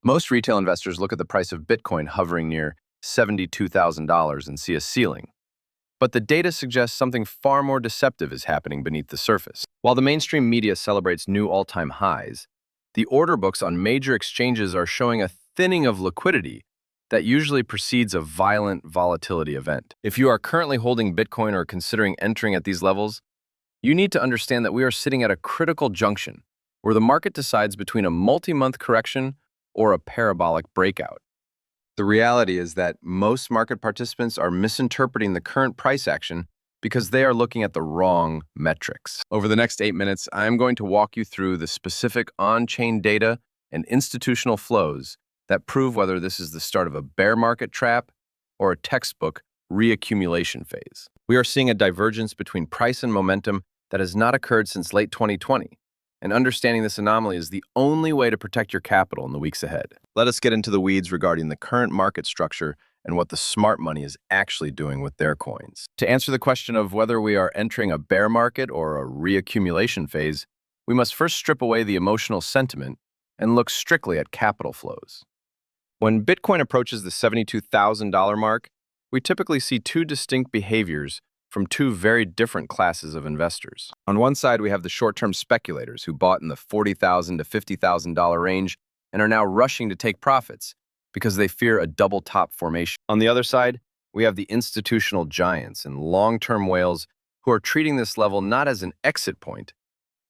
Most retail investors look at the price of Bitcoin hovering near $72,000 and see a ceiling. But the data suggests something far more deceptive is happening beneath the surface. While the mainstream media celebrates new all-time highs, the order books on major exchanges are showing a thinning of liquidity that usually precedes a violent volatility event. If you are currently holding Bitcoin or considering entering at these levels, you need to understand that we are sitting at a critical junction where the market decides between a multi-month correction or a parabolic breakout. The reality is that most market participants are misinterpreting the current price action because they are looking at the wrong metrics. Over the next 8 minutes, I am going to walk you through the specific on-chain data and institutional flows that prove whether this is the start of a bear market trap or a textbook re-accumulation phase. We are seeing a divergence between price and momentum that has not occurred since late 2020. And understanding this anomaly is the only way to protect your capital in the weeks ahead. Let us get into the weeds regarding the current market structure and what the smart money is actually doing with their coins. To answer the question of whether we are entering a bear market or a reaccumulation phase, we must first strip away the emotional sentiment and look strictly at capital flows. When Bitcoin approaches the $72,000 mark, we typically see two distinct behaviors from two very different classes of investors. On one side, we have the short-term speculators who bought in the $40,000 to $50,000 range and are now rushing to take profits because they fear a double top formation. On the other side, we have the institutional giants and long-term whales who are treating this level not as an exit point,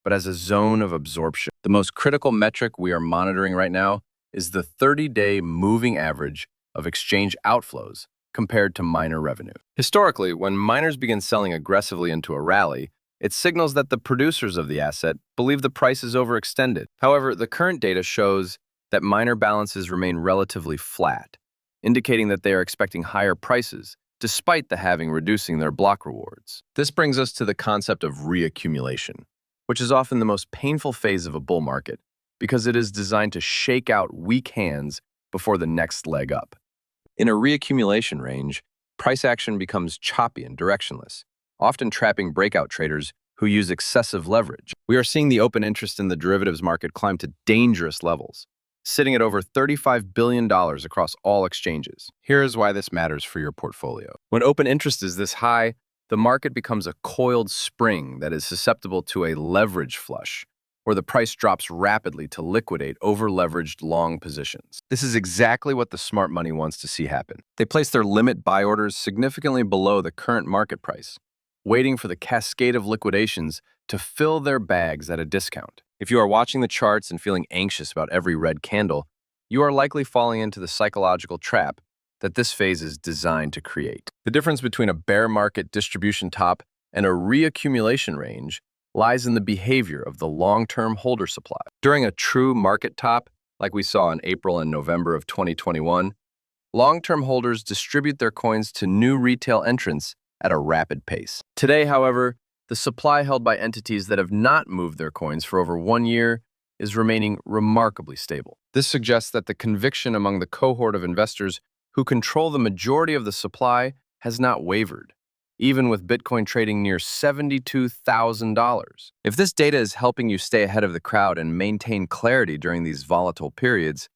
but as a zone of absorption. The most critical metric we are monitoring right now is the 30-day moving average of exchange outflows compared to miner revenue. Historically, when miners begin selling aggressively into a rally, it signals that the producers of the asset believe the price is overextended. However, the current data shows that miner balances remain relatively flat, indicating that they are expecting higher prices despite the halving reducing their block rewards. This brings us to the concept of reaccumulation, which is often the most painful phase of a bull market because it is designed to shake out weak hands before the next leg up. In a reaccumulation range, price action becomes choppy and directionless, often trapping breakout traders who use excessive leverage. We are seeing the open interest in the derivatives market climb to dangerous levels, sitting at over $35 billion across all exchanges. Here is why this matters for your portfolio. When open interest is this high, the market becomes a coiled spring that is susceptible to a leverage flush, where the price drops rapidly to liquidate over-leveraged long positions. This is exactly what the smart money wants to see happen. They place their limit buy orders significantly below the current market price, waiting for the cascade of liquidations to fill their bags at a discount. If you are watching the charts and feeling anxious about every red candle, you are likely falling into the psychological trap that this phase is designed to create. The difference between a bear market distribution top and a reaccumulation range lies in the behavior of the long-term holder supply. During a true market top, like we saw in April and November of 2021, long-term holders distribute their coins to new retail entrants at a rapid pace. Today, however, the supply held by entities that have not moved their coins for over 1 year is remaining remarkably stable. This suggests that the conviction among the cohort of investors who control the majority of the supply has not wavered, even with Bitcoin trading near $72,000. If this data is helping you stay ahead of the crowd and maintain clarity during these volatile periods,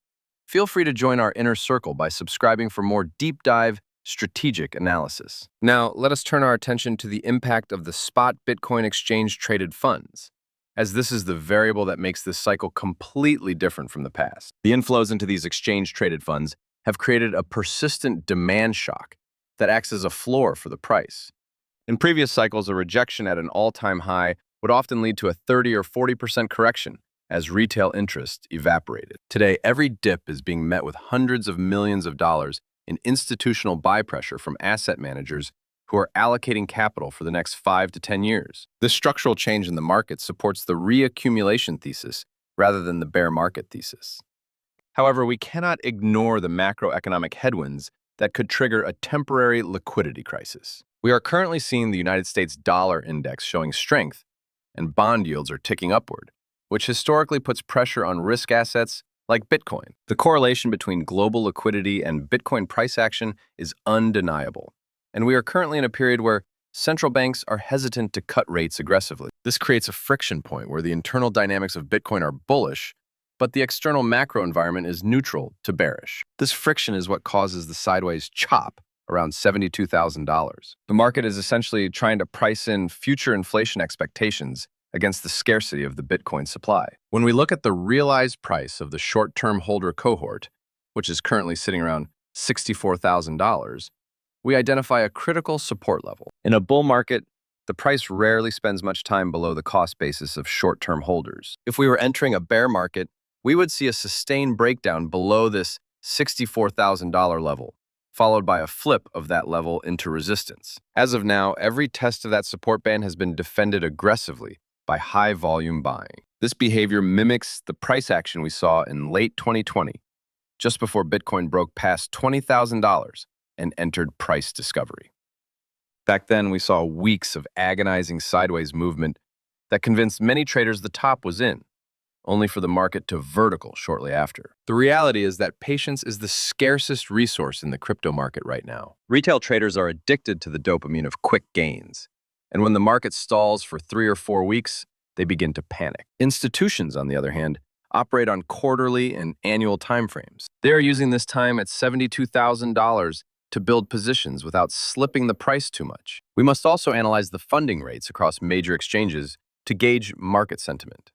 feel free to join our inner circle by subscribing for more deep dive strategic analysis. Now, let us turn our attention to the impact of the spot Bitcoin exchange traded funds, as this is the variable that makes this cycle completely different from the past. The inflows into these exchange traded funds have created a persistent demand shock that acts as a floor for the price. In previous cycles, a rejection at an all-time high would often lead to a 30 or 40% correction as retail interest evaporated. Today, every dip is being met with hundreds of millions of dollars in institutional buy pressure from asset managers who are allocating capital for the next 5 to 10 years. This structural change in the market supports the reaccumulation thesis rather than the bear market thesis. However, we cannot ignore the macroeconomic headwinds that could trigger a temporary liquidity crisis. We are currently seeing the United States dollar index showing strength, and bond yields are ticking upward, which historically puts pressure on risk assets like Bitcoin. The correlation between global liquidity and Bitcoin price action is undeniable, and we are currently in a period where central banks are hesitant to cut rates aggressively. This creates a friction point where the internal dynamics of Bitcoin are bullish, but the external macro environment is neutral to bearish. This friction is what causes the sideways chop around $72,000. The market is essentially trying to price in future inflation expectations against the scarcity of the Bitcoin supply. When we look at the realized price of the short-term holder cohort, which is currently sitting around $64,000, we identify a critical support level. In a bull market, the price rarely spends much time below the cost basis of short-term holders. If we were entering a bear market, we would see a sustained breakdown below this $64,000 level, followed by a flip of that level into resistance. As of now, every test of that support band has been defended aggressively by high-volume buying. This behavior mimics the price action we saw in late 2020, just before Bitcoin broke past $20,000 and entered price discovery. Back then, we saw weeks of agonizing sideways movement that convinced many traders the top was in, only for the market to vertical shortly after. The reality is that patience is the scarcest resource in the crypto market right now. Retail traders are addicted to the dopamine of quick gains, and when the market stalls for 3 or 4 weeks, they begin to panic. Institutions, on the other hand, operate on quarterly and annual timeframes. They are using this time at $72,000 to build positions without slipping the price too much. We must also analyze the funding rates across major exchanges to gauge market sentiment.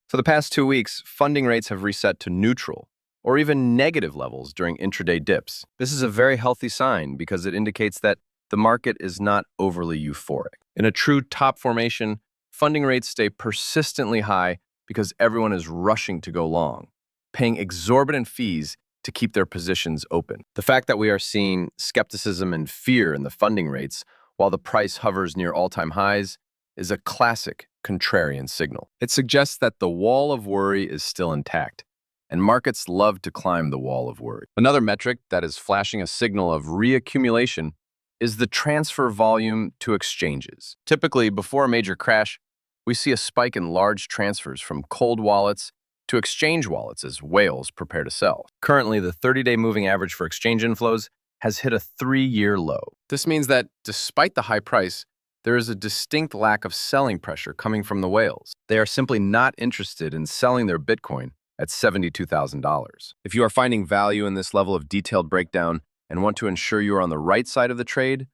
For the past 2 weeks, funding rates have reset to neutral or even negative levels during intraday dips. This is a very healthy sign because it indicates that the market is not overly euphoric. In a true top formation, funding rates stay persistently high because everyone is rushing to go long, paying exorbitant fees to keep their positions open. The fact that we are seeing skepticism and fear in the funding rates while the price hovers near all-time highs is a classic contrarian signal. It suggests that the wall of worry is still intact, and markets love to climb the wall of worry. Another metric that is flashing a signal of reaccumulation is the transfer volume to exchanges. Typically, before a major crash, we see a spike in large transfers from cold wallets to exchange wallets as whales prepare to sell. Currently, the 30-day moving average for exchange inflows has hit a 3-year low. This means that despite the high price, there is a distinct lack of selling pressure coming from the whales. They are simply not interested in selling their Bitcoin at $72,000. If you are finding value in this level of detailed breakdown and want to ensure you are on the right side of the trade,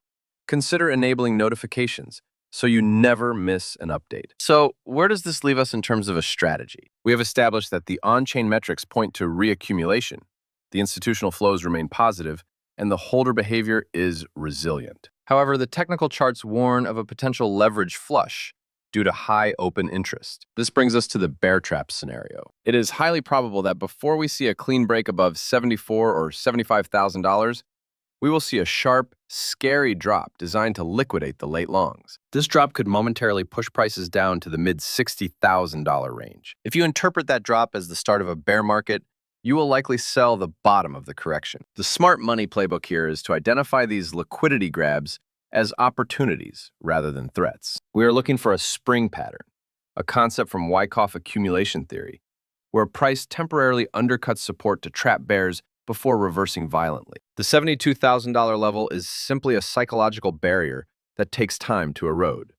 consider enabling notifications so you never miss an update. So, where does this leave us in terms of a strategy? We have established that the on-chain metrics point to reaccumulation, the institutional flows remain positive, and the holder behavior is resilient. However, the technical charts warn of a potential leverage flush due to high open interest. This brings us to the bear trap scenario. It is highly probable that before we see a clean break above $74,000 or $75,000, we will see a sharp, scary drop designed to liquidate the late longs. This drop could momentarily push prices down to the mid-$60,000 range. If you interpret that drop as the start of a bear market, you will likely sell the bottom of the correction. The smart money playbook here is to identify these liquidity grabs as opportunities rather than threats. We are looking for a spring pattern, a concept from Wyckoff accumulation theory, where a price temporarily undercuts support to trap bears before reversing violently. The $72,000 level is simply a psychological barrier that takes time to erode.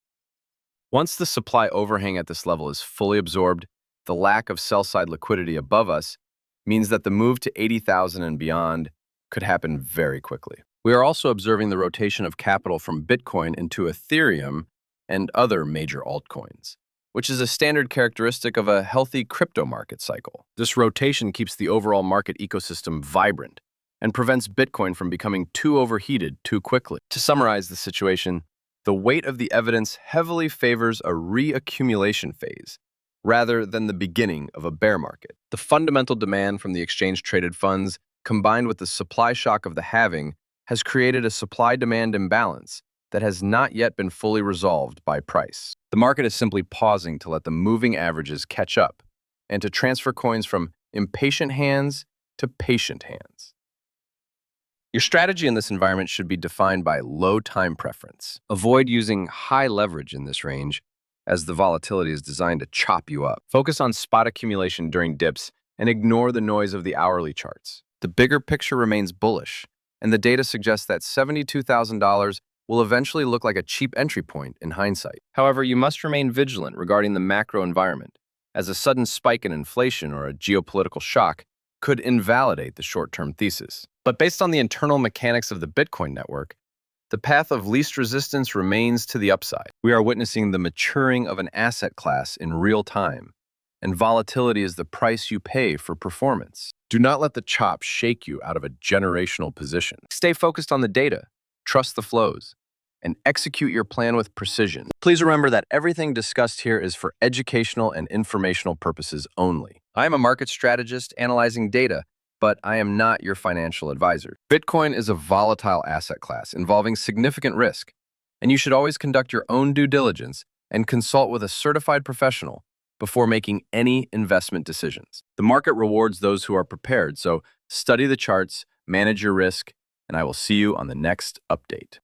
Once the supply overhang at this level is fully absorbed, the lack of sell-side liquidity above us means that the move to 80,000 and beyond could happen very quickly. We are also observing the rotation of capital from Bitcoin into Ethereum and other major altcoins, which is a standard characteristic of a healthy crypto market cycle. This rotation keeps the overall market ecosystem vibrant and prevents Bitcoin from becoming too overheated too quickly. To summarize the situation, the weight of the evidence heavily favors a reaccumulation phase rather than the beginning of a bear market. The fundamental demand from the exchange-traded funds, combined with the supply shock of the halving, has created a supply-demand imbalance that has not yet been fully resolved by price. The market is simply pausing to let the moving averages catch up and to transfer coins from impatient hands to patient hands. Your strategy in this environment should be defined by low time preference. Avoid using high leverage in this range, as the volatility is designed to chop you up. Focus on spot accumulation during dips and ignore the noise of the hourly charts. The bigger picture remains bullish, and the data suggests that $72,000 will eventually look like a cheap entry point in hindsight. However, you must remain vigilant regarding the macro environment. as a sudden spike in inflation or a geopolitical shock could invalidate the short-term thesis. But based on the internal mechanics of the Bitcoin network, the path of least resistance remains to the upside. We are witnessing the maturing of an asset class in real time, and volatility is the price you pay for performance. Do not let the chop shake you out of a generational position. Stay focused on the data, trust the flows, and execute your plan with precision. Please remember that everything discussed here is for educational and informational purposes only. I am a market strategist analyzing data, but I am not your financial advisor. Bitcoin is a volatile asset class involving significant risk, and you should always conduct your own due diligence and consult with a certified professional before making any investment decisions. The market rewards those who are prepared, so study the charts, manage your risk, and I will see you on the next update.